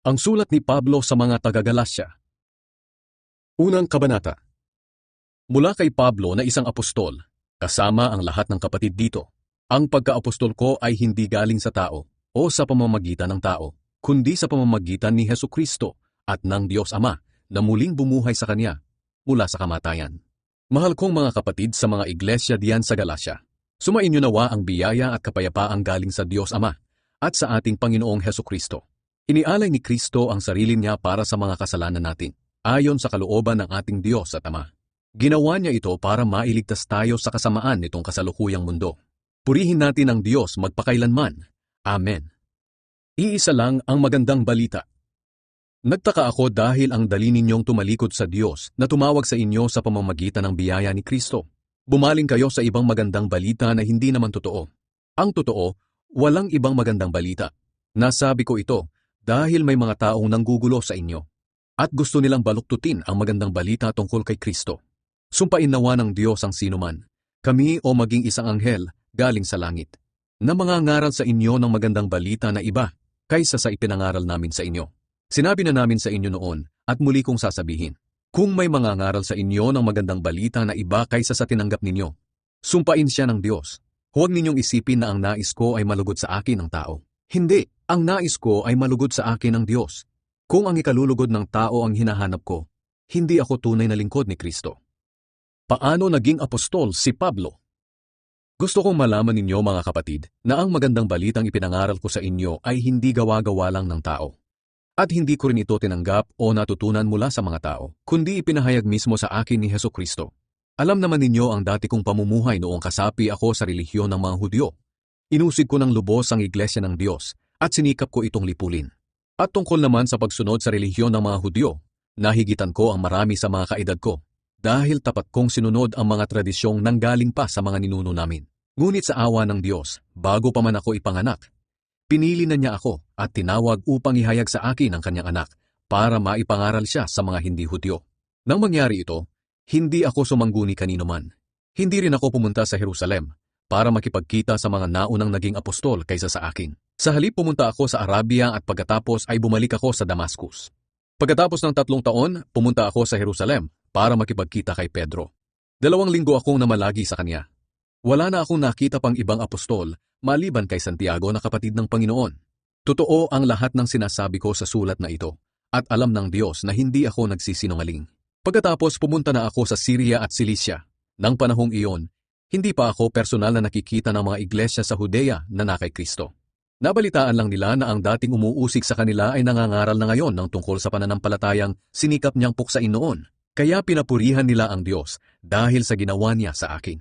Ang sulat ni Pablo sa mga taga-Galasya. Unang kabanata. Mula kay Pablo na isang apostol, kasama ang lahat ng kapatid dito. Ang pagka-apostol ko ay hindi galing sa tao o sa pamamagitan ng tao, kundi sa pamamagitan ni Hesukristo at ng Diyos Ama na muling bumuhay sa Kanya mula sa kamatayan. Mahal kong mga kapatid sa mga iglesia diyan sa Galasya, sumainyo nawa ang biyaya at kapayapaang galing sa Diyos Ama at sa ating Panginoong Hesukristo. Inialay ni Kristo ang sarili niya para sa mga kasalanan natin, ayon sa kalooban ng ating Diyos at Ama. Ginawa niya ito para mailigtas tayo sa kasamaan nitong kasalukuyang mundo. Purihin natin ang Diyos magpakailanman. Amen. Iisa lang ang magandang balita. Nagtaka ako dahil ang dali ninyong tumalikod sa Diyos na tumawag sa inyo sa pamamagitan ng biyaya ni Kristo. Bumaling kayo sa ibang magandang balita na hindi naman totoo. Ang totoo, walang ibang magandang balita. Nasabi ko ito dahil may mga taong nanggugulo sa inyo at gusto nilang baluktutin ang magandang balita tungkol kay Kristo. Sumpain nawa ng Diyos ang sinuman, kami o maging isang anghel galing sa langit, na mangangaral sa inyo ng magandang balita na iba kaysa sa ipinangaral namin sa inyo. Sinabi na namin sa inyo noon at muli kong sasabihin, kung may mangangaral sa inyo ng magandang balita na iba kaysa sa tinanggap ninyo, sumpain siya ng Diyos. Huwag ninyong isipin na ang nais ko ay malugod sa akin ng tao. Hindi, ang nais ko ay malugod sa akin ng Diyos. Kung ang ikalulugod ng tao ang hinahanap ko, hindi ako tunay na lingkod ni Kristo. Paano naging apostol si Pablo? Gusto kong malaman ninyo mga kapatid na ang magandang balitang ipinangaral ko sa inyo ay hindi gawa-gawa lang ng tao. At hindi ko rin ito tinanggap o natutunan mula sa mga tao, kundi ipinahayag mismo sa akin ni Hesukristo. Alam naman ninyo ang dati kong pamumuhay noong kasapi ako sa relihiyon ng mga Hudyo. Inusig ko ng lubos ang iglesia ng Diyos at sinikap ko itong lipulin. At tungkol naman sa pagsunod sa relihiyon ng mga Hudyo, nahigitan ko ang marami sa mga kaedad ko dahil tapat kong sinunod ang mga tradisyong nanggaling pa sa mga ninuno namin. Ngunit sa awa ng Diyos, bago pa man ako ipanganak, pinili na niya ako at tinawag upang ihayag sa akin ang kanyang anak para maipangaral siya sa mga hindi Hudyo. Nang mangyari ito, hindi ako sumangguni kanino man. Hindi rin ako pumunta sa Jerusalem para makipagkita sa mga naunang naging apostol kaysa sa akin. Sa halip pumunta ako sa Arabia at pagkatapos ay bumalik ako sa Damascus. Pagkatapos ng 3 taon, pumunta ako sa Jerusalem para makipagkita kay Pedro. 2 linggo akong namalagi sa kanya. Wala na akong nakita pang ibang apostol maliban kay Santiago na kapatid ng Panginoon. Totoo ang lahat ng sinasabi ko sa sulat na ito at alam ng Diyos na hindi ako nagsisinungaling. Pagkatapos pumunta na ako sa Syria at Cilicia. Nang panahong iyon, hindi pa ako personal na nakikita ng mga iglesia sa Judea na na kay Kristo. Nabalitaan lang nila na ang dating umuusig sa kanila ay nangangaral na ngayon ng tungkol sa pananampalatayang sinikap niyang puksain noon. Kaya pinapurihan nila ang Diyos dahil sa ginawa niya sa akin.